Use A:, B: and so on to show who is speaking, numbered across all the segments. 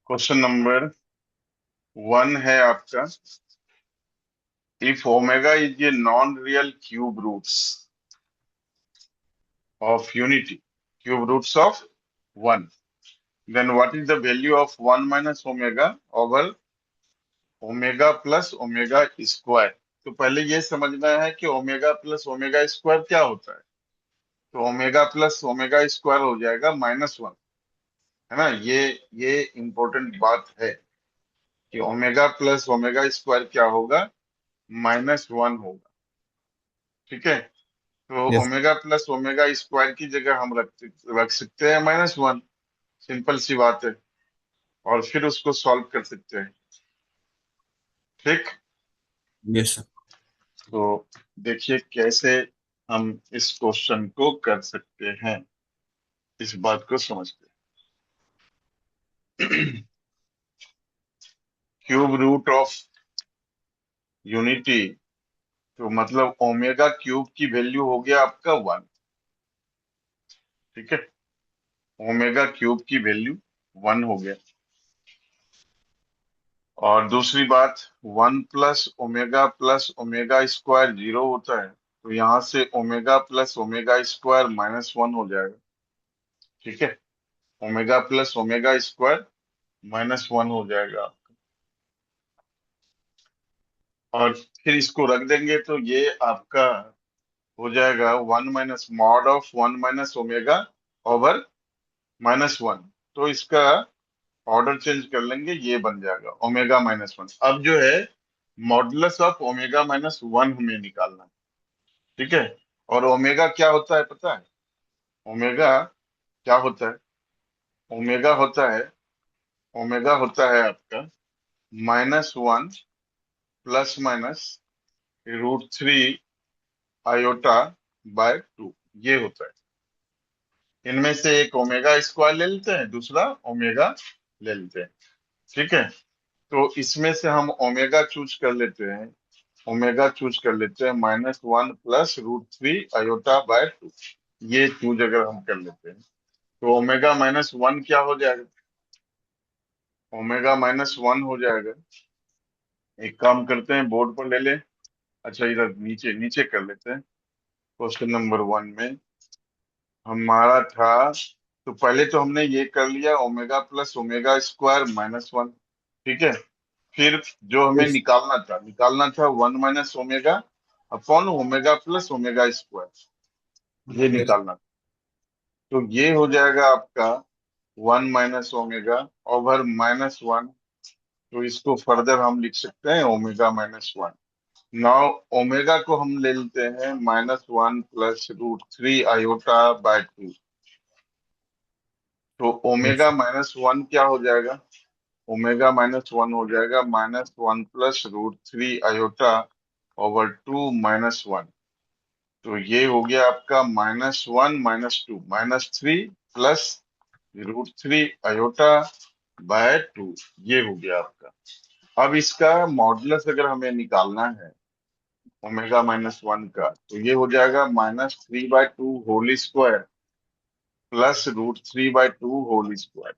A: Question number 1 है आपका। If omega is a non real cube roots of unity, cube roots of 1, then what is the value of 1 minus omega over omega plus omega square. तो पहले ये समझना है कि omega plus omega square क्या होता है। तो ओमेगा प्लस ओमेगा स्क्वायर हो जाएगा -1, है ना। ये इंपॉर्टेंट बात है कि ओमेगा प्लस ओमेगा स्क्वायर क्या होगा, -1 होगा। ठीक है। तो
B: yes.
A: Omega plus omega square की जगह हम रख सकते हैं -1। सिंपल सी बात है। और फिर उसको सॉल्व कर सकते हैं। ठीक।
B: Yes sir.
A: तो देखिए कैसे हम इस क्वेश्चन को कर सकते हैं, इस बात को समझते हैं। क्यूब रूट ऑफ यूनिटी, तो मतलब ओमेगा क्यूब की वैल्यू हो गया आपका 1। ठीक है। ओमेगा क्यूब की वैल्यू 1 हो गया। और दूसरी बात, 1 प्लस ओमेगा स्क्वायर 0 होता है, तो यहां से ओमेगा प्लस ओमेगा स्क्वायर -1 हो जाएगा। ठीक है। ओमेगा प्लस ओमेगा स्क्वायर -1 हो जाएगा। और फिर इसको रख देंगे तो ये आपका हो जाएगा 1 - मॉड ऑफ 1 - ओमेगा ओवर -1। तो इसका ऑर्डर चेंज कर लेंगे, ये बन जाएगा ओमेगा -1। अब जो है मॉडुलस ऑफ ओमेगा -1 हमें निकालना है। ठीक है। और ओमेगा क्या होता है पता है? ओमेगा क्या होता है? ओमेगा होता है, ओमेगा होता है आपका -1 ±√3 आयोटा/2। ये होता है। इनमें से एक ओमेगा स्क्वायर ले लेते हैं, दूसरा ओमेगा ले लेते हैं। ठीक है। तो इसमें से हम ओमेगा चूज कर लेते हैं। ओमेगा चूज कर लेते हैं -1 +√3 आयोटा/2। ये चूज अगर हम कर लेते हैं तो ओमेगा -1 क्या हो जाएगा? ओमेगा -1 हो जाएगा। एक काम करते हैं, बोर्ड पर ले ले। अच्छा, इधर नीचे नीचे कर लेते हैं। क्वेश्चन नंबर 1 में हमारा था, तो पहले तो हमने ये कर लिया ओमेगा प्लस ओमेगा स्क्वायर -1। ठीक है। फिर जो हमें
B: यस।
A: निकालना था 1 - ओमेगा प्लस ओमेगा स्क्वायर, ये
B: यस।
A: निकालना था। तो ये हो जाएगा आपका 1 - ओमेगा ओवर -1। तो इसको फर्दर हम लिख सकते हैं ओमेगा -1। नाउ ओमेगा को हम ले लेते हैं -1 +√3 आयोटा/2। तो
B: यस।
A: ओमेगा -1 क्या हो जाएगा? ओमेगा -1 हो जाएगा -1 +√3 आयोटा/2 तो ये हो गया आपका -1 - 2 -3 +√3 आयोटा/2। ये हो गया आपका। अब इसका मॉडुलस अगर हमें निकालना है ओमेगा -1 का, तो ये हो जाएगा -3/2 whole square +√3/2 whole square.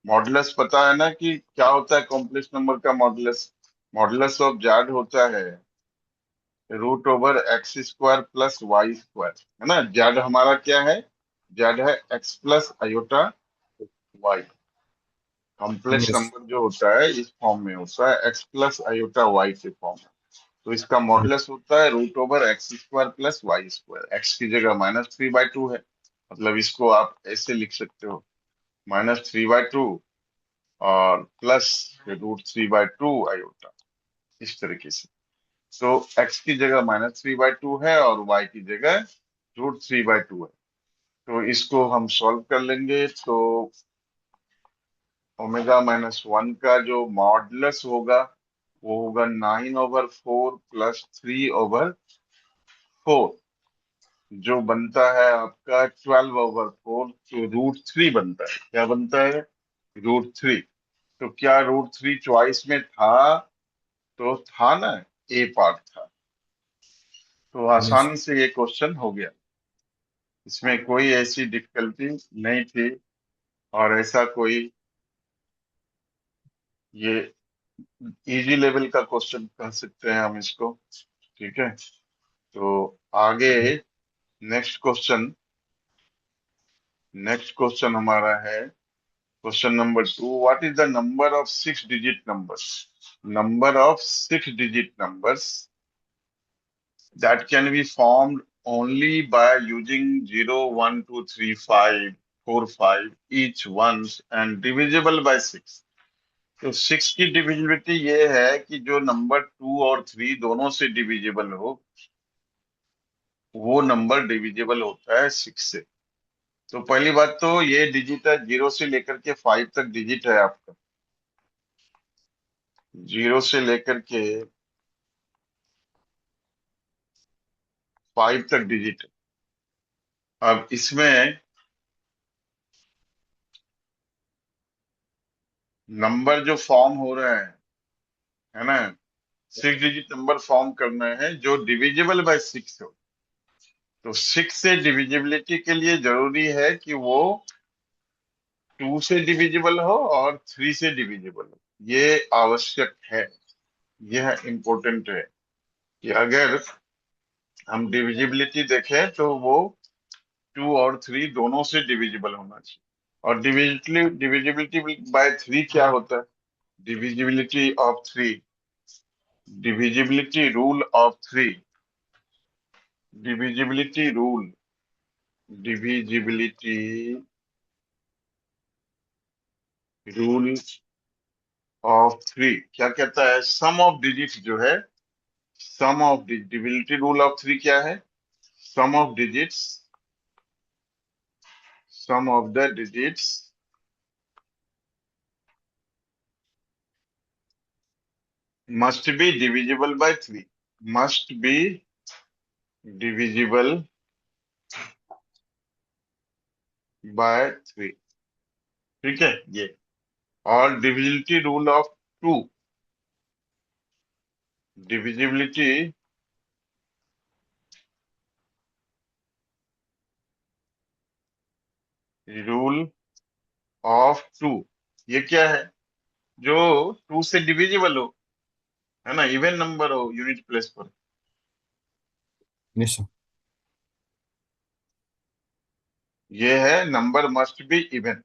A: Modulus पता है ना कि क्या होता है कॉम्प्लेक्स नंबर का मॉडुलस? मॉडुलस ऑफ जेड होता है √x² + y²। है ना। जेड हमारा क्या है? जेड है x+आयोटा y। Complex
B: yes.
A: नंबर जो होता है इस फॉर्म में होता है x+आयोटा y के फॉर्म में। तो इसका मॉडुलस होता है √x² + y²। x की जगह -3/2 है, मतलब इसको आप ऐसे लिख सकते हो -3/2 और +√3/2 आयोटा, इस तरीके से। तो x की जगह -3/2 है और y की जगह √3/2 है। तो इसको हम सॉल्व कर लेंगे तो ओमेगा-1 का जो मॉडुलस होगा वो होगा 9/4 +3/4, जो बनता है आपका 12/4। तो √3 बनता है। क्या बनता है? √3। तो क्या √3 चॉइस में था? तो था ना, ए पार्ट था। तो
B: यस।
A: आसानी से ये क्वेश्चन हो गया। इसमें कोई ऐसी डिफिकल्टी नहीं थी और ऐसा कोई ये इजी लेवल का क्वेश्चन कह सकते हैं हम इसको। ठीक है, तो आगे नेक्स्ट क्वेश्चन हमारा है question number 2। What is the number of 6 digit numbers? Number of 6 digit numbers that can be formed only by using 0, 1, 2, 3, 5, 4, 5 each ones and divisible by 6। तो 6 की डिविजिबिलिटी ये है कि जो नंबर 2 और 3 दोनों से डिविजिबल हो, वो नंबर डिविजिबल होता है 6 से। तो पहली बात तो ये डिजिट है, 0 से लेकर के 5 तक डिजिट है आपका। 0 से लेकर के 5 तक डिजिट है। अब इसमें नंबर जो फॉर्म हो रहे हैं, है ना, 6 डिजिट नंबर फॉर्म करना है जो डिविजिबल बाय 6 हो। तो 6 से डिविजिबिलिटी के लिए जरूरी है कि वो 2 से डिविजिबल हो और 3 से डिविजिबल हो। ये आवश्यक है, यह इंपॉर्टेंट है कि अगर हम डिविजिबिलिटी देखें तो वो 2 और 3 दोनों से डिविजिबल होना चाहिए। और डिविजिबिलिटी डिविजिबिलिटी बाय 3 क्या होता है? Divisibility of 3, divisibility rule of 3, divisibility rule, divisibility rule of 3 क्या कहता है? सम ऑफ डिजिट्स जो है, sum of divisibility rule of 3 क्या है? Sum of digits, sum of the digits must be divisible by 3, must be divisible by 3। ठीक है ये। और divisibility rule of 2, divisibility rule of 2 ये क्या है? जो 2 से डिविजिबल हो, है ना, इवन नंबर हो यूनिट प्लेस पर,
B: यस सर।
A: ये है number must be even,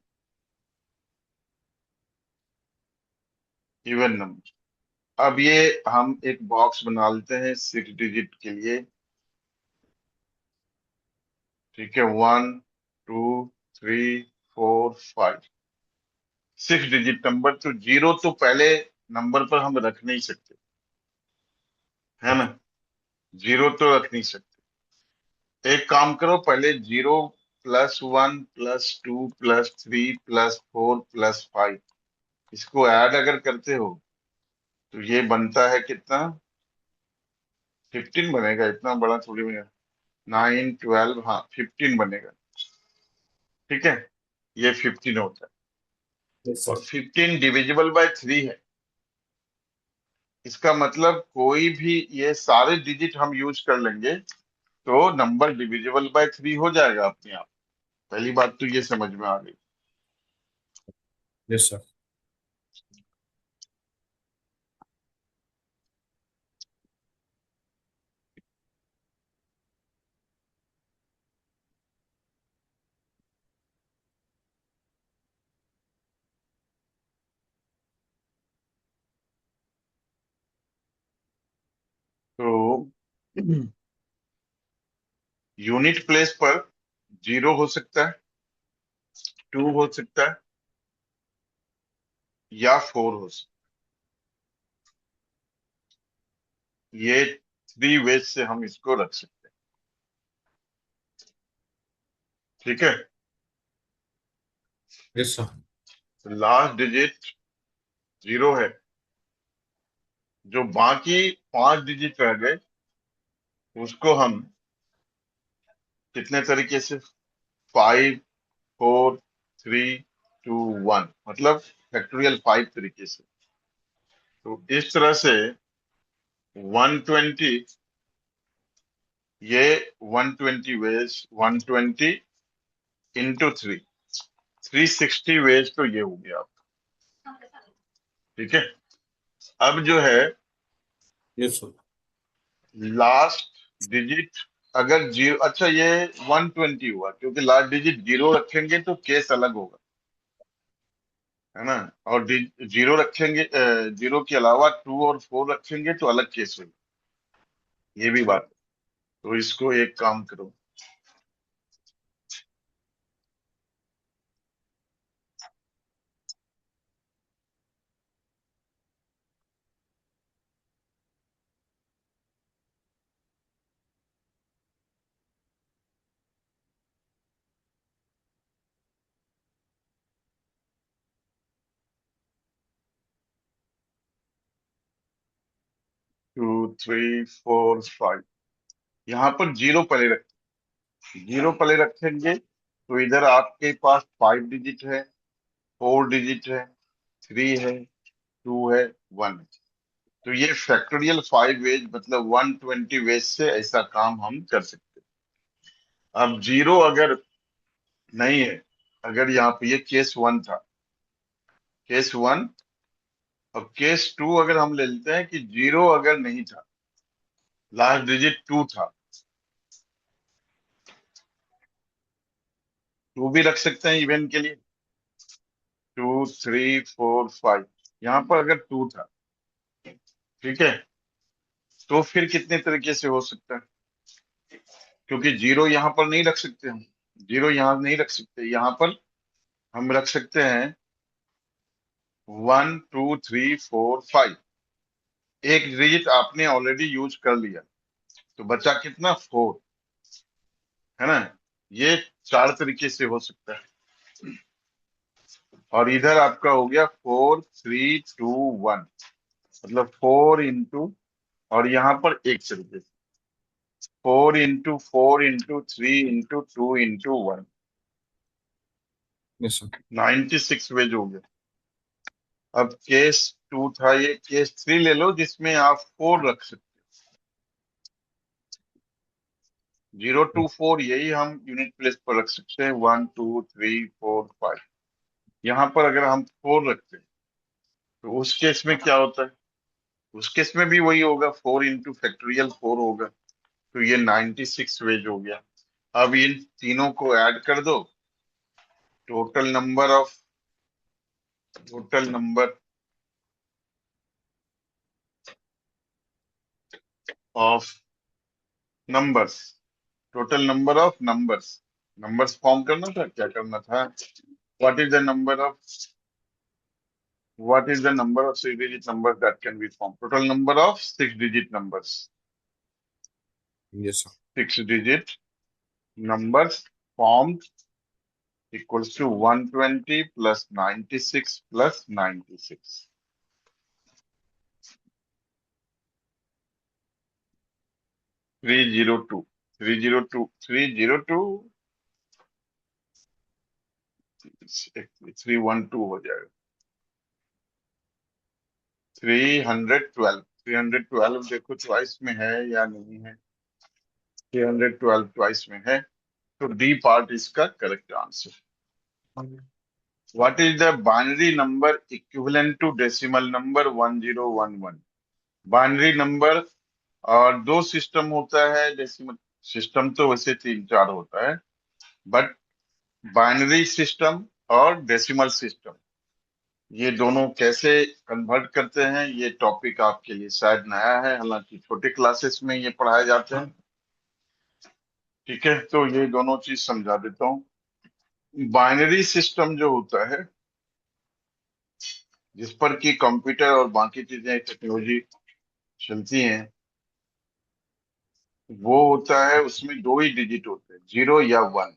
A: even number. अब ये हम एक बॉक्स बना लेते हैं 6 डिजिट के लिए। ठीक है, 1, 2, 3, 4, 5, 6 डिजिट नंबर। तो 0 तो पहले नंबर पर हम रख नहीं सकते, है ना, 0 तो रख नहीं सकते। एक काम करो, पहले 0 plus 1 plus 2 plus 3 plus 4 plus 5, इसको ऐड अगर करते हो तो ये बनता है कितना? 15 बनेगा। इतना बड़ा थोड़ी बनेगा। 9, 12, हाँ 15 बनेगा। ठीक है, ये 15 होता है।
B: यस
A: और
B: सर।
A: 15 डिविजिबल बाय 3 है। इसका मतलब कोई भी ये सारे डिजिट हम यूज कर लेंगे तो नंबर डिविजिबल बाय 3 हो जाएगा अपने आप। पहली बात तो ये समझ में आ गई।
B: Yes sir.
A: तो यूनिट प्लेस पर 0 हो सकता है, 2 हो सकता है, या 4 हो सकता है। ये 3 वेज से हम इसको रख सकते हैं। ठीक है,
B: यस सर।
A: लास्ट डिजिट 0 है। जो बाकी 5 डिजिट रह गए उसको हम कितने तरीके से? 5, 4, 3, 2, 1, मतलब फैक्टोरियल 5 तरीके से। तो इस तरह से 120, ये 120 वेज, 120 × 3, 360 वेज तो ये हो गया। ठीक है। अब जो है
B: Yes, sir.
A: लास्ट डिजिट अगर जीरो, अच्छा ये 120 हुआ क्योंकि लास्ट डिजिट जीरो रखेंगे तो केस अलग होगा, है ना। और जीरो रखेंगे, जीरो के अलावा 2 और 4 रखेंगे तो अलग केस होगा। ये भी बात है। तो इसको एक काम करो, 2 3 4 5, यहाँ पर जीरो पहले जीरो पहले रखेंगे तो इधर आपके पास 5 डिजिट है, 4 डिजिट है, 3 है, 2 है, 1 है। तो ये फैक्टोरियल 5 वेज मतलब 120 वेज से ऐसा काम हम कर सकते हैं। अब जीरो अगर नहीं है, अगर यहाँ पे ये केस 1 था, केस 1, और केस 2 अगर हम ले लेते हैं कि जीरो अगर नहीं था, लास्ट डिजिट 2 था, 2 भी रख सकते हैं इवेंट के लिए। 2 3 4 5, यहाँ पर अगर 2 था, ठीक है, तो फिर कितने तरीके से हो सकता है, क्योंकि जीरो यहाँ पर नहीं रख सकते हम, जीरो यहाँ नहीं रख सकते, यहाँ पर हम रख सकते हैं 1 2 3 4 5। एक डिजिट आपने ऑलरेडी यूज कर लिया, तो बचा कितना, 4, है ना। ये 4 तरीके से हो सकता है। और इधर आपका हो गया 4 3 2 1, मतलब 4 इंटू, और यहाँ पर एक तरीके से 4 into 4 into 3 into 2 into 1,
B: Yes, sir.
A: 96 ways हो गया। अब केस 2 था, ये केस 3 ले लो जिसमें आप 4 रख सकते हो। 0 to 4 यही हम यूनिट प्लेस पर रख सकते हैं, 1 2 3 4 5। यहाँ पर अगर हम 4 रखते हैं तो उस केस में क्या होता है, उस केस में भी वही होगा, 4 इंटू फैक्टोरियल 4 होगा। तो ये 96 वेज हो गया। अब इन तीनों को ऐड कर दो, total number of total number of numbers total number of numbers, numbers form करना था, क्या करना था, what is the number of what is the number of 6 digit numbers that can be formed, total number of 6 digit numbers,
B: Yes, sir.
A: 6 digit numbers formed equals to 120 plus 96 plus 96, 302, 302, 302, 312 हो जाएगा, 312, देखो twice में है या नहीं है, 312 twice में है, तो डी पार्ट इसका correct answer. What is the binary number equivalent to decimal number 1011? Binary number, और दो सिस्टम होता है डेसिमल सिस्टम, तो वैसे 3 4 होता है, बट बाइनरी सिस्टम और डेसिमल सिस्टम, ये दोनों कैसे कन्वर्ट करते हैं, ये टॉपिक आपके लिए शायद नया है, हालांकि छोटे क्लासेस में ये पढ़ाए जाते हैं। ठीक है, तो ये दोनों चीज समझा देता हूँ। बाइनरी सिस्टम जो होता है, जिस पर कि कंप्यूटर और बाकी चीजें टेक्नोलॉजी चलती हैं, वो होता है उसमें 2 ही डिजिट होते हैं, 0 या 1,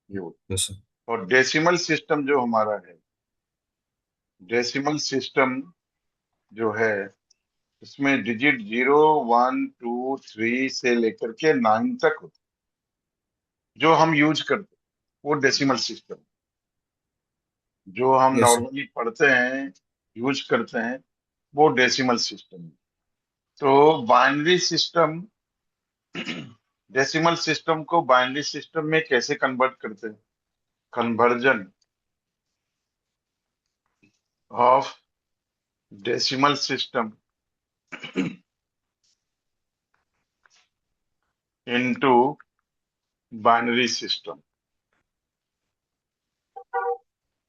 A: ये होता
B: Yes, sir.
A: है। और डेसिमल सिस्टम जो हमारा है, डेसिमल सिस्टम जो है, उसमें डिजिट 0 1 2 3 से लेकर के 9 तक होते हैं, जो हम यूज करते हैं वो डेसिमल सिस्टम, जो हम
B: Yes, sir.
A: नॉर्मली पढ़ते हैं, यूज करते हैं, वो डेसिमल सिस्टम है। तो बाइनरी सिस्टम, डेसिमल सिस्टम को बाइनरी सिस्टम में कैसे कन्वर्ट करते हैं, conversion of decimal system into binary system.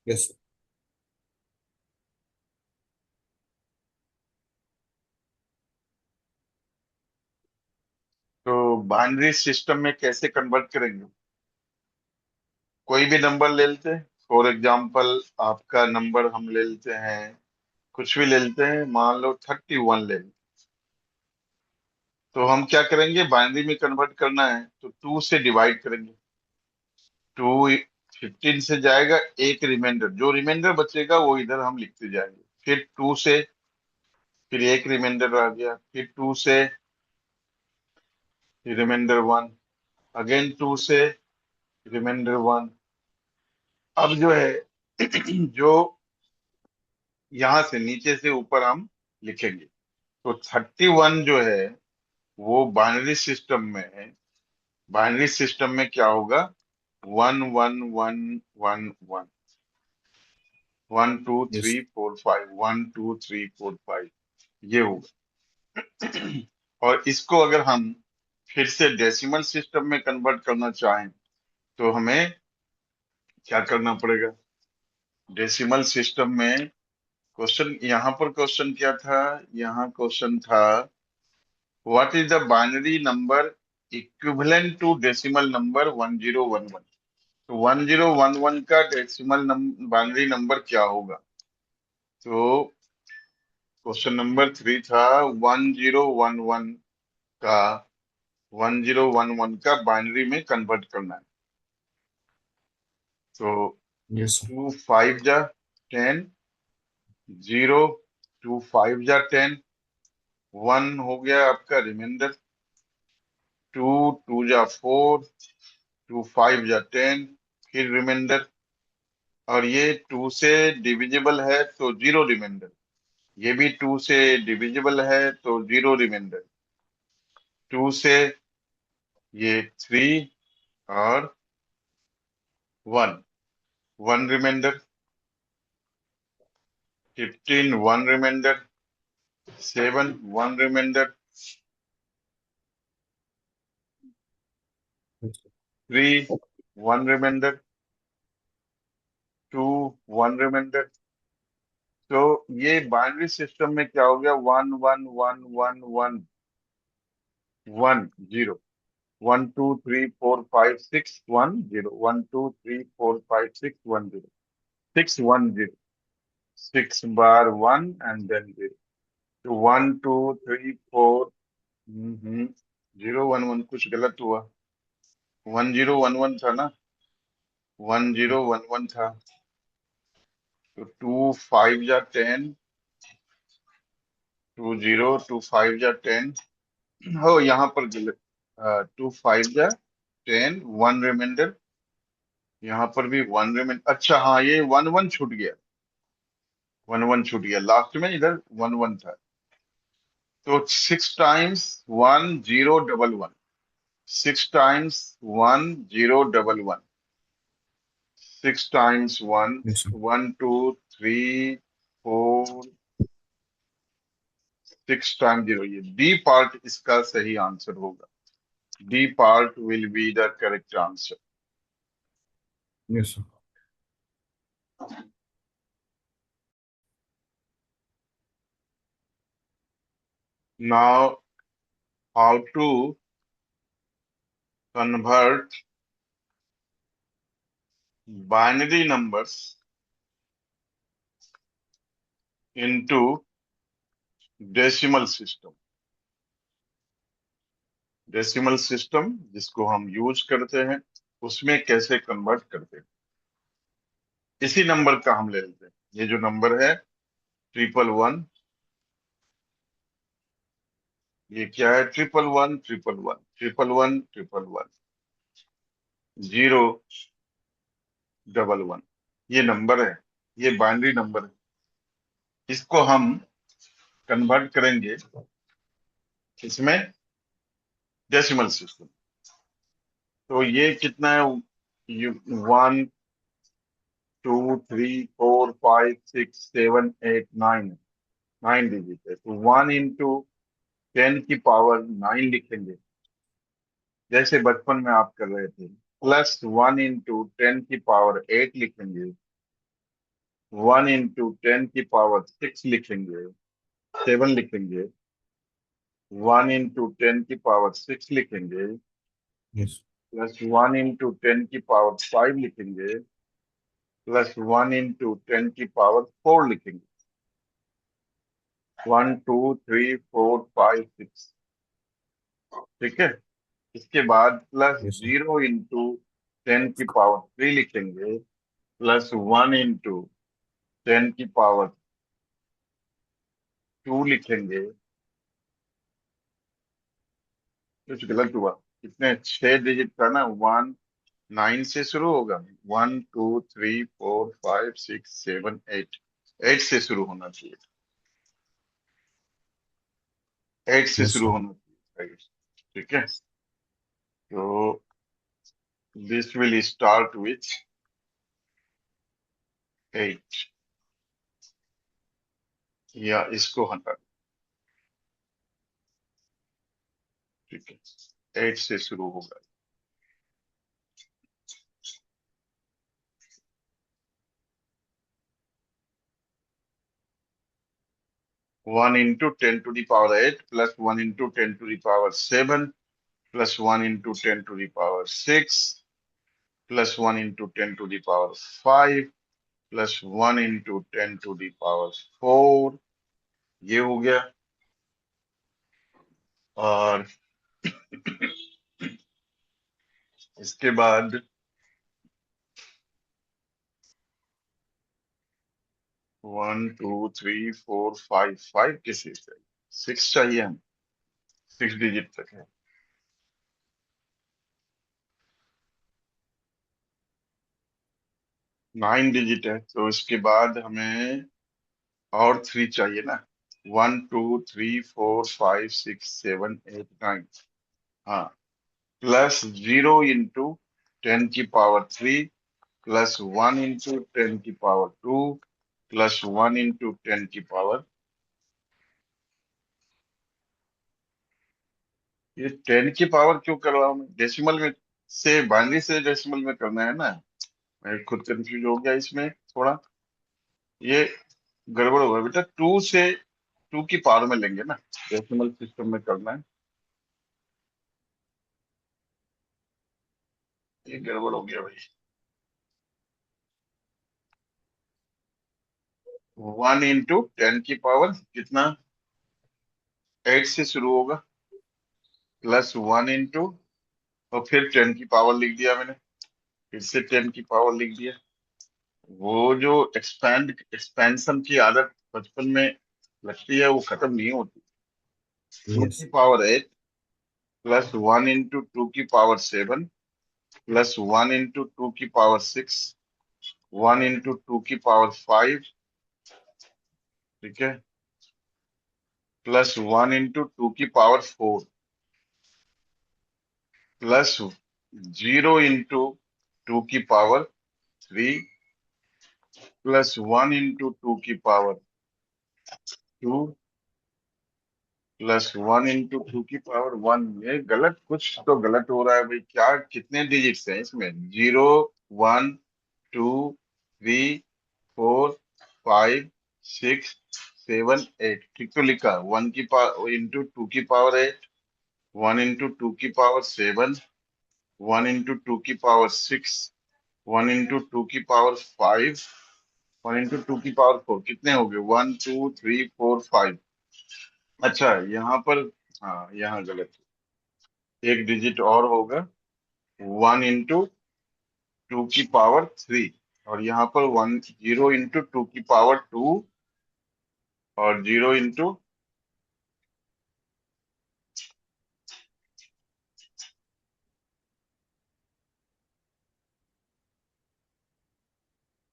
B: Yes, sir.
A: तो बाइनरी सिस्टम में कैसे कन्वर्ट करेंगे? कोई भी नंबर ले लेते हैं। फॉर एग्जाम्पल आपका नंबर हम ले लेते हैं, कुछ भी ले लेते हैं, मान लो 31 ले लें। तो हम क्या करेंगे, बाइनरी में कन्वर्ट करना है तो 2 से डिवाइड करेंगे। 2 15 से जाएगा, एक रिमाइंडर, जो रिमाइंडर बचेगा वो इधर हम लिखते जाएंगे। फिर 2 से, फिर एक रिमाइंडर आ गया, फिर 2 से रिमाइंडर 1, अगेन 2 से रिमाइंडर 1। अब जो है जो यहाँ से नीचे से ऊपर हम लिखेंगे, तो 31 जो है वो बाइनरी सिस्टम में क्या होगा, 1 1 1 1 1, 1 2 3 4 5, 1 2 3 4 5, ये होगा। और इसको अगर हम फिर से डेसिमल सिस्टम में कन्वर्ट करना चाहें तो हमें क्या करना पड़ेगा? डेसिमल सिस्टम में क्वेश्चन, यहाँ पर क्वेश्चन क्या था? यहाँ क्वेश्चन था what is the binary number equivalent to decimal number 1011। तो 1011 का डेसिमल बाइनरी नंबर क्या होगा? तो क्वेश्चन नंबर 3 था 1011 का 1011 का बाइनरी में कन्वर्ट करना है। तो
B: Yes, sir.
A: 2 5 जा 10, 0, 2 5 जा 10, 1 हो गया आपका रिमाइंडर, 2 2 जा 4, 2 5 जा 10, फिर रिमाइंडर। और ये 2 से डिविजिबल है तो जीरो रिमाइंडर, ये भी 2 से डिविजिबल है तो जीरो रिमाइंडर, 2 से ये 3 और 1, 1 remainder, 15 1 remainder, 7 1 remainder,
B: Yes, sir.
A: 3 1 remainder, 2 1 remainder. तो ये बाइनरी सिस्टम में क्या हो गया, 1 1 1 1 1 1 0, 1 2 3 4 5 6 1 0, 1 2 3 4 5 6 1 0, 6 1 0, 6 बार 1 एंड देन 0। तो 1 2 3 4, 0 1 1 कुछ गलत हुआ, 1011 था ना, 1011 था। तो 2 5 जा 10, 2 0, 2 5 जा 10, हो यहाँ पर गलत, 2 5 जा 10, 1 रिमाइंडर, यहाँ पर भी 1 रिमाइंडर। अच्छा हाँ, ये 1 1 छूट गया, 1 1 छूट गया, लास्ट में इधर 1 1 था। तो 6 times 1 0 1 1, 6 times 1 0 1 1, 6 times 1,
B: Yes, sir.
A: 1 2 3 4, 6 times 0, ये डी पार्ट इसका सही आंसर होगा। D part will be the correct answer.
B: Yes, sir.
A: Now, how to convert binary numbers into decimal system? Decimal system जिसको हम यूज करते हैं उसमें कैसे कन्वर्ट करते हैं? इसी नंबर का हम ले लेते हैं, ये जो नंबर है 111, ये क्या है, 111 111 111 111 0 1 1, ये नंबर है, ये बाइनरी नंबर है। इसको हम कन्वर्ट करेंगे इसमें डेसिमल सिस्टम। तो ये कितना है, 1 2 3 4 5 6 7 8 9, 9 डिजिट है, तो 1 into 10 की पावर 9 लिखेंगे, जैसे बचपन में आप कर रहे थे। +1 into 10 की पावर 8 लिखेंगे, 1 into 10 की पावर 6 लिखेंगे, 7 लिखेंगे, 1 into 10 की पावर 6 लिखेंगे,
B: Yes.
A: +1 into 10 की पावर 5 लिखेंगे, +1 into 10 की पावर 4 लिखेंगे। 1 2 3 4 5 6, ठीक है। इसके बाद प्लस
B: Yes, sir.
A: 0 into 10 की पावर 3 लिखेंगे, +1 into 10 की पावर 2 लिखेंगे। कुछ गलत हुआ, कितने 6 डिजिट का ना, 9 से शुरू होगा, 1 2 3 4 5 6 7 8, 8 से शुरू होना चाहिए, 8 से
B: Yes,
A: शुरू
B: sir.
A: होना चाहिए, ठीक है। तो दिस विल स्टार्ट विथ 8, या इसको हटा, ठीक है, 8 से शुरू होगा। 1 into 10 to the power 8 +1 into 10 to the power 7 +1 into 10 to the power 6 +1 into 10 to the power 5 +1 into 10 to the power 4, ये हो गया। और इसके बाद 1 2 3 4 5, 5 किसी चाहिए, 6 चाहिए, हम 6 डिजिट तक है। 9 डिजिट है, तो इसके बाद हमें और 3 चाहिए ना। 1 2 3 4 5 6 7 8 9, हाँ, +0 into 10 की पावर 3 +1 into 10 की पावर 2 +1 into 10 की पावर, ये 10 की पावर क्यों कर रहा हूँ मैं डेसिमल में, से बाइनरी से डेसिमल में करना है ना। मैं खुद कंफ्यूज हो गया इसमें थोड़ा, ये गड़बड़ होगा बेटा, 2 की पावर में लेंगे ना, डेसिमल सिस्टम में करना है, ये गड़बड़ हो गया भाई। 1 into 10 की पावर कितना, 8 से शुरू होगा, +1 into, और फिर 10 की पावर लिख दिया मैंने, फिर से 10 की पावर लिख दिया। वो जो एक्सपेंशन की आदत बचपन में लगती है, वो खत्म नहीं होती। टू की
B: Yes.
A: पावर 8 +1 into 2 की पावर 7 +1 into 2 की पावर 6 1 into 2 की पावर 5, ठीक है, +1 into 2 की पावर 4 +0 into 2 की पावर 3 +1 into 2 की पावर 2 +1 into 2 की पावर 1। ये गलत, कुछ तो गलत हो रहा है भाई, क्या कितने डिजिट्स हैं इसमें, 0 1 2 3 4 5 6 7 8, ठीक तो लिखा, 1 into 2 की पावर 8, 1 into 2 की पावर 7, 1 into 2 की पावर 6, 1 into 2 की पावर 5, 1 into 2 की पावर 4, कितने हो गए, 1 2 3 4 5। अच्छा, यहाँ पर, हाँ यहाँ गलत, एक डिजिट और होगा, 1 into 2 की पावर 3, और यहाँ पर 0 into 2 की पावर 2, और 0 into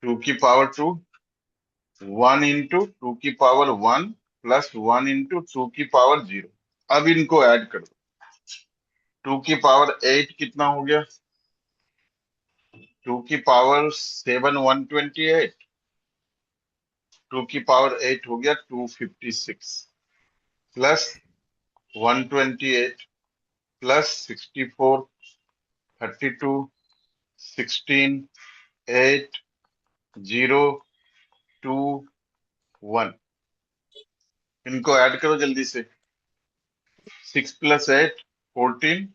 A: 2 की पावर 2, 1 into 2 की पावर 1 +1 into 2 की पावर 0। अब इनको ऐड कर दो, 2 की पावर 8 कितना हो गया, 2 की पावर 7 128, 2 की पावर 8 हो गया 256 प्लस 128 प्लस 64 32 16 8 0 2 1। इनको ऐड करो जल्दी से। 6 प्लस 8 14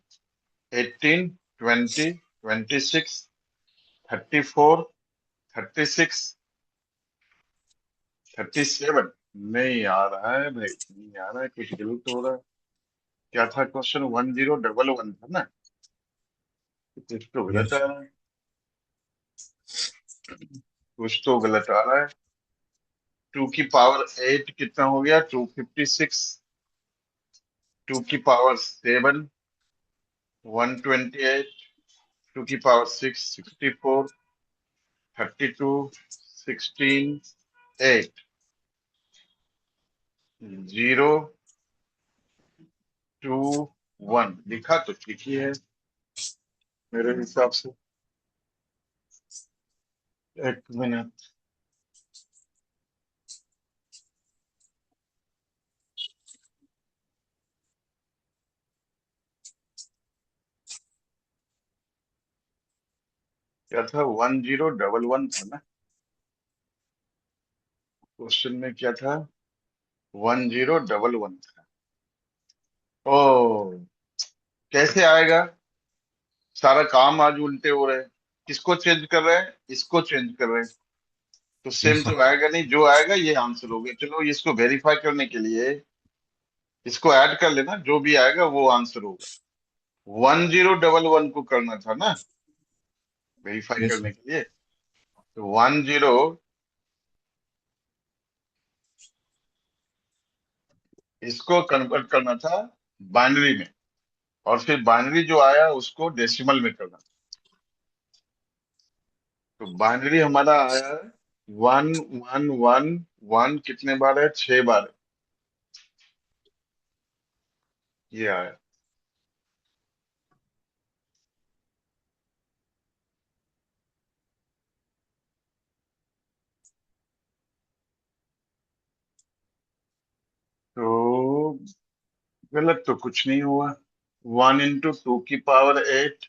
A: 18 20 26 34 36 37। नहीं आ रहा है भाई, नहीं आ रहा है, कुछ गलत हो रहा है। क्या था क्वेश्चन? 1011 था ना? कुछ तो गलत आ
B: Yes.
A: रहा है, कुछ तो गलत आ रहा है। 2 की पावर 8 कितना हो गया? 256। 2 की पावर 7 128। 2 की पावर 6 64 32 16 8 0 2 1। लिखा तो ठीक ही है मेरे हिसाब से। एक मिनट। क्या था? 1011 था ना क्वेश्चन में? क्या था? 1011 था। ओ, कैसे आएगा? सारा काम आज उल्टे हो रहे हैं। किसको चेंज कर रहे हैं? इसको चेंज कर रहे हैं, तो सेम
B: Yes, sir.
A: तो आएगा नहीं। जो आएगा ये आंसर हो गया। चलो इसको वेरीफाई करने के लिए इसको ऐड कर लेना, जो भी आएगा वो आंसर होगा। 1011 को करना था ना वेरीफाई
B: Yes,
A: करने
B: sir.
A: के लिए, तो 10 इसको कन्वर्ट करना था बाइनरी में, और फिर बाइनरी जो आया उसको डेसिमल में करना। तो बाइनरी हमारा आया 1111। कितने बार है? 6 बार है। ये आया। तो गलत तो कुछ नहीं हुआ। 1 इंटू 2 की पावर 8,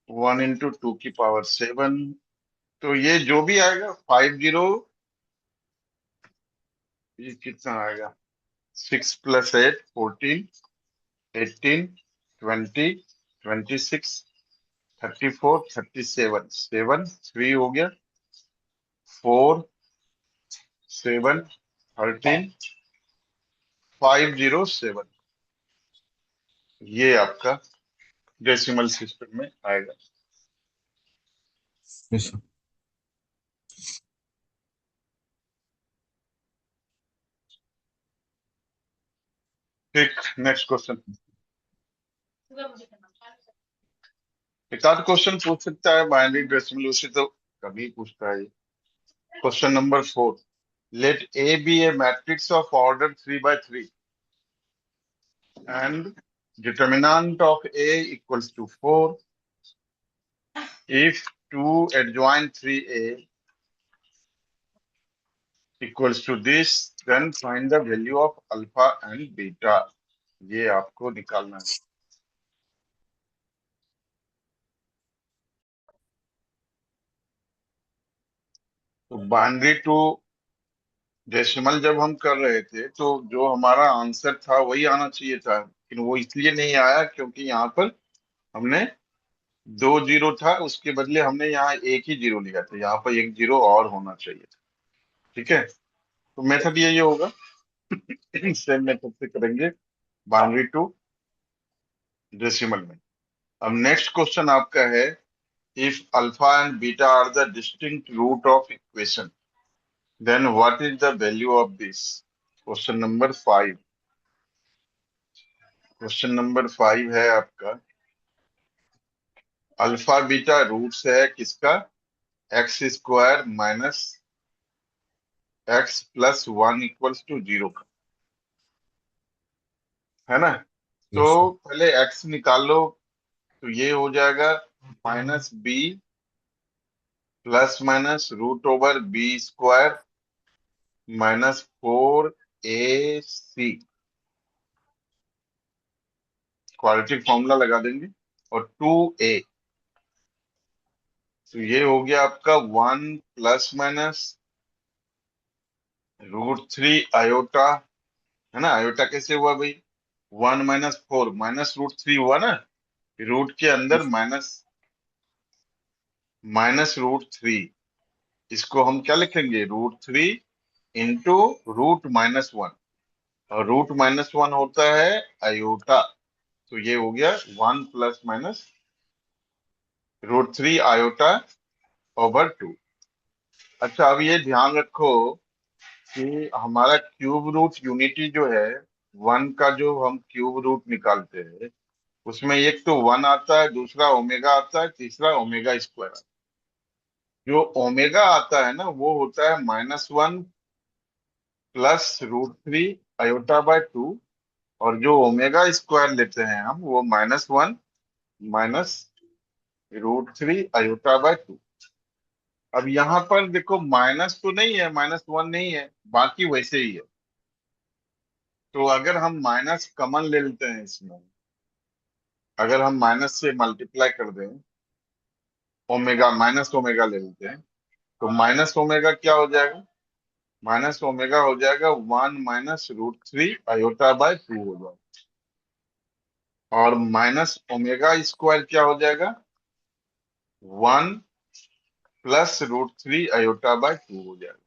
A: 1 इंटू 2 की पावर 7। तो ये जो भी आएगा 50। ये कितना आएगा? 6 प्लस 8 14 18 20 26 34 37 7 3 हो गया 4 7 13 507। ये आपका डेसिमल सिस्टम में आएगा।
B: Yes, sir.
A: ठीक, नेक्स्ट क्वेश्चन। एक आध क्वेश्चन पूछ सकता है बाइनरी डेसिमल, उसे तो कभी पूछता है। Question number 4। Let A B a matrix of order 3 by 3 and determinant of A equals to 4 if 2 adjoint 3A equals to this, then find the value of alpha and beta। ये आपको निकालना है। तो बाइनरी टू डेसिमल जब हम कर रहे थे तो जो हमारा आंसर था वही आना चाहिए था, लेकिन वो इसलिए नहीं आया क्योंकि यहाँ पर हमने 2 जीरो था, उसके बदले हमने यहाँ एक ही जीरो लिया था। यहाँ पर एक जीरो और होना चाहिए था। ठीक है, तो मेथड यही होगा। सेम मेथड से करेंगे बाइनरी टू डेसिमल में। अब नेक्स्ट क्वेश्चन आपका है, if alpha and beta are the distinct root of equation, then what is the value of this. Question number 5। Question number 5 है आपका, अल्फा बीटा रूट्स है किसका? X square minus X plus 1 equals to 0 का, है ना? तो
B: Yes, sir.
A: पहले x निकाल लो, तो ये हो जाएगा -b plus minus root over B square minus 4ac, quadratic formula लगा देंगे, और 2a। तो ये हो गया आपका 1 प्लस माइनस √3 आयोटा, है ना। आयोटा कैसे हुआ भाई? 1 - 4 -√3 हुआ ना, रूट के अंदर
B: Yes.
A: माइनस -√3। इसको हम क्या लिखेंगे? √3 इंटू √-1, और √-1 होता है आयोटा। तो ये हो गया 1 प्लस माइनस √3 आयोटा ओवर 2। अच्छा, अब ये ध्यान रखो कि हमारा क्यूब रूट यूनिटी जो है, 1 का जो हम क्यूब रूट निकालते हैं, उसमें एक तो 1 आता है, दूसरा ओमेगा आता है, तीसरा ओमेगा स्क्वायर आता है। जो ओमेगा आता है ना, वो होता है -1 प्लस √3 आयोटा/2, और जो ओमेगा स्क्वायर लेते हैं हम, वो -1 माइनस √3 आयोटा/2। अब यहाँ पर देखो, माइनस तो नहीं है, -1 नहीं है, बाकी वैसे ही है। तो अगर हम माइनस कॉमन ले लेते हैं इसमें, अगर हम माइनस से मल्टीप्लाई कर दें, ओमेगा माइनस ओमेगा ले लेते हैं, तो माइनस ओमेगा क्या हो जाएगा? माइनस ओमेगा हो जाएगा 1 माइनस √3 आयोटा/2 हो जाएगा। और माइनस ओमेगा स्क्वायर क्या हो जाएगा? 1 प्लस √3 आयोटा/2 हो जाएगा,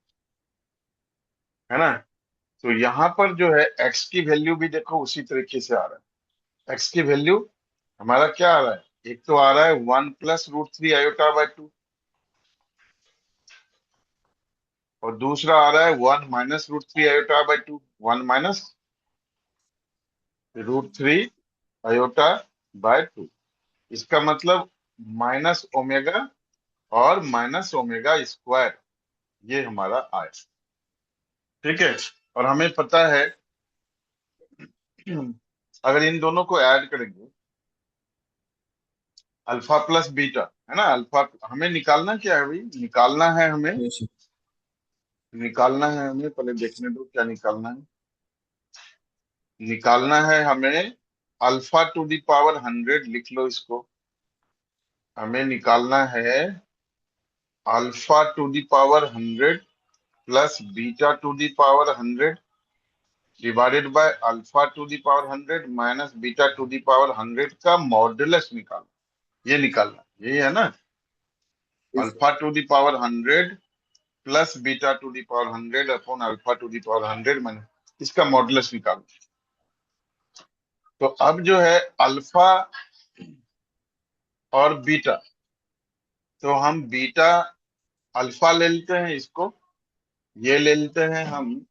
A: है ना। तो यहाँ पर जो है एक्स की वैल्यू भी देखो उसी तरीके से आ रहा है। एक्स की वैल्यू हमारा क्या आ रहा है? एक तो आ रहा है 1 प्लस √3 आयोटा/2, और दूसरा आ रहा है 1 माइनस √3 आयोटा/2, 1 माइनस √3 आयोटा/2। इसका मतलब माइनस ओमेगा और माइनस ओमेगा स्क्वायर, ये हमारा आया। ठीक है। और हमें पता है, अगर इन दोनों को ऐड करेंगे, अल्फा प्लस बीटा, है ना। अल्फा हमें निकालना क्या है भाई? निकालना है हमें,
B: Yes, sir.
A: पहले देखने दो क्या निकालना है। निकालना है हमें α⁻100, लिख लो इसको। हमें निकालना है α⁻100 प्लस β⁻100 डिवाइडेड बाय α⁻100 माइनस β⁻100 का मॉड्यूलस निकालना। ये निकालना, यही है ना।
B: Yes, sir.
A: α⁻100 plus β⁻100 upon α⁻100 minus इसका मॉड्यूलस निकालना। तो अब जो है अल्फा और बीटा, तो हम बीटा अल्फा ले लेते हैं इसको, ये ले लेते हैं हम,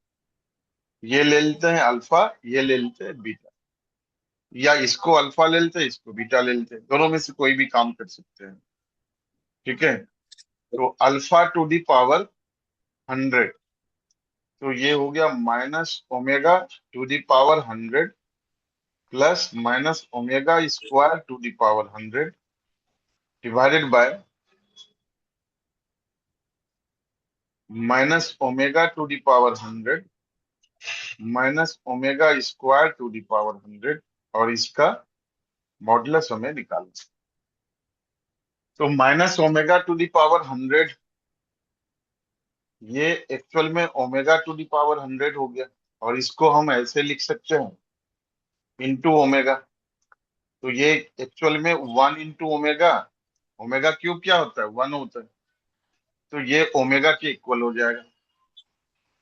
A: ये ले लेते हैं अल्फा, ये ले लेते हैं बीटा, या इसको अल्फा ले लेते हैं, इसको बीटा ले लेते हैं, दोनों में से कोई भी काम कर सकते हैं। ठीक है। तो α⁻100, तो ये हो गया -ω⁻100 प्लस -ω²⁻100 डिवाइडेड बाय -ω⁻100 -ω²⁻100, और इसका मॉडुलस हमें निकालना। तो -ω⁻100 ये एक्चुअल में ω⁻100 हो गया, और इसको हम ऐसे लिख सकते हैं इंटू ओमेगा। तो ये एक्चुअल में 1 इंटू ओमेगा, ओमेगा क्यूब क्या होता है? 1 होता है। तो ये ओमेगा के इक्वल हो जाएगा।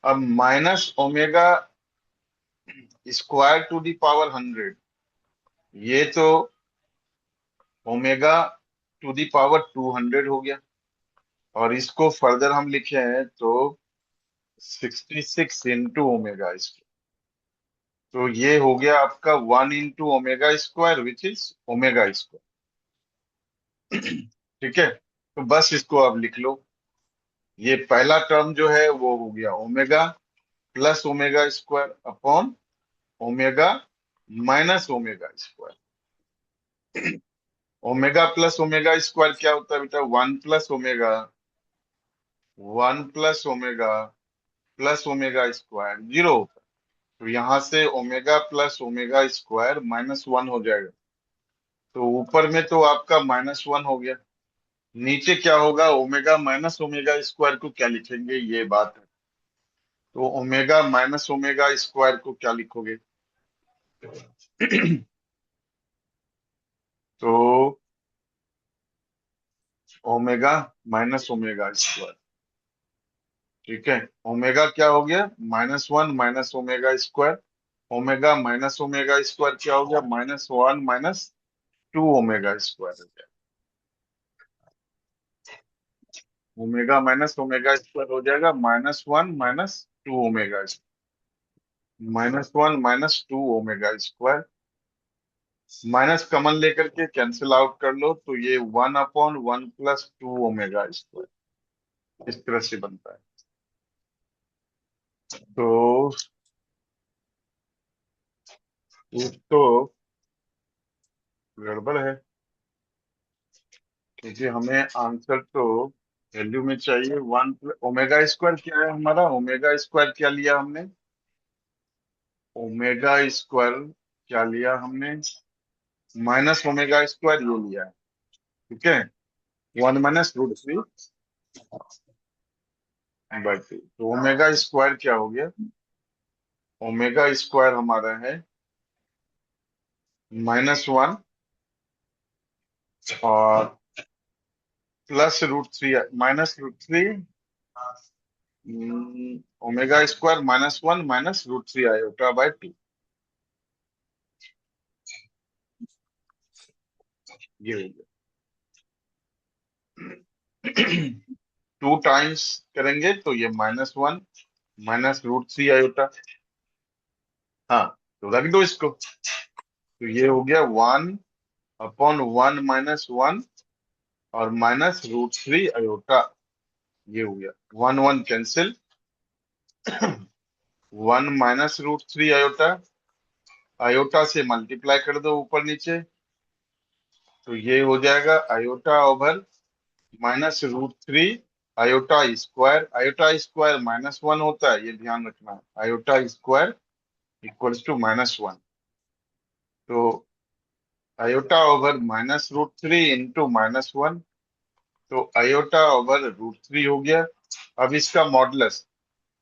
A: अब -ω²⁻100, ये तो ω⁻200 हो गया, और इसको फर्दर हम लिखे हैं तो 66 इंटू ओमेगा स्क्वायर। तो ये हो गया आपका 1 into omega square which is omega square. ठीक है। तो बस इसको अब लिख लो। ये पहला टर्म जो है वो हो गया omega plus omega square upon omega minus omega square. Omega plus omega square क्या होता है बेटा? 1 प्लस ओमेगा 1 + ω + ω² 0 होता है। तो यहाँ से ओमेगा प्लस ओमेगा स्क्वायर -1 हो जाएगा। तो ऊपर में तो आपका -1 हो गया। नीचे क्या होगा, ओमेगा माइनस ओमेगा स्क्वायर को क्या लिखेंगे, ये बात है। तो ओमेगा माइनस ओमेगा स्क्वायर को क्या लिखोगे? तो ओमेगा माइनस ओमेगा स्क्वायर, ठीक है। ओमेगा क्या हो गया, -1 minus omega square. Omega minus omega square क्या हो गया, -1 -2 ओमेगा स्क्वायर हो गया। ओमेगा माइनस ओमेगा स्क्वायर हो जाएगा -1 -2 omega, -1 -2 omega square. Minus common लेकर के कैंसिल आउट कर लो, तो ये 1/1 + 2 ओमेगा स्क्वायर इस तरह से बनता है। तो ये तो गड़बड़ है, क्योंकि हमें आंसर तो वैल्यू में चाहिए। ओमेगा स्क्वायर क्या है हमारा, ओमेगा स्क्वायर क्या लिया हमने, ओमेगा स्क्वायर क्या लिया हमने, माइनस ओमेगा स्क्वायर ये लिया है, ठीक है। 1 - √3/2। तो ओमेगा स्क्वायर क्या हो गया, ओमेगा स्क्वायर हमारा है -1 और +√3 -√3। ओमेगा स्क्वायर -1 -√3 आयोटा/2, ये हो गया। 2 टाइम्स करेंगे तो ये -1 -√3 आयोटा। हाँ, तो रख दो इसको। तो ये हो गया 1/1 -1 और -√3 आयोटा, ये हो गया। 1 1 कैंसिल, 1 -√3 आयोटा, आयोटा से मल्टीप्लाई कर दो ऊपर नीचे, तो ये हो जाएगा आयोटा/, -√3 आयोटा स्क्वायर -1 होता है, ये ध्यान रखना है। Iota square = -1। तो आयोटा/, -√3 इंटू -1, तो आयोटा/√3 हो गया। अब इसका मॉडुलस,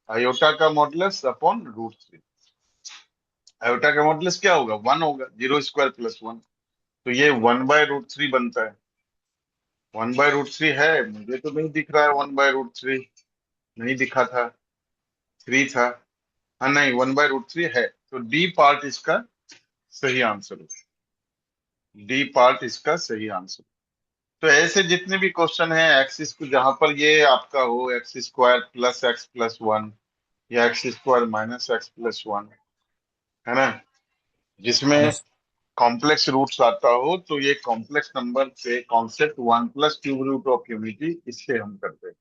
A: आयोटा का मॉडुलस अपॉन √3। आयोटा का मॉडुलस क्या होगा, 1 होगा, 0² + 1। तो ये 1/√3 बनता है। 1/√3 है, मुझे तो नहीं दिख रहा है 1/√3, नहीं दिखा था, 3 था। हाँ नहीं, 1/√3 है, तो डी पार्ट इसका सही आंसर है। डी पार्ट इसका सही आंसर। तो ऐसे जितने भी क्वेश्चन हैं एक्सिस को, जहां पर ये आपका हो x² + x + 1 या x² - x + 1, है ना, जिसमें
C: यस।
A: कॉम्प्लेक्स रूट्स आता हो, तो ये कॉम्प्लेक्स नंबर से concept 1 + cube root of unity, इससे हम करते हैं,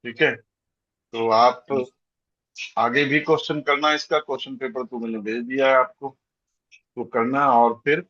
A: ठीक है। तो आप
C: यस।
A: आगे भी क्वेश्चन करना, इसका क्वेश्चन पेपर तो मैंने भेज दिया है आपको, तो करना और फिर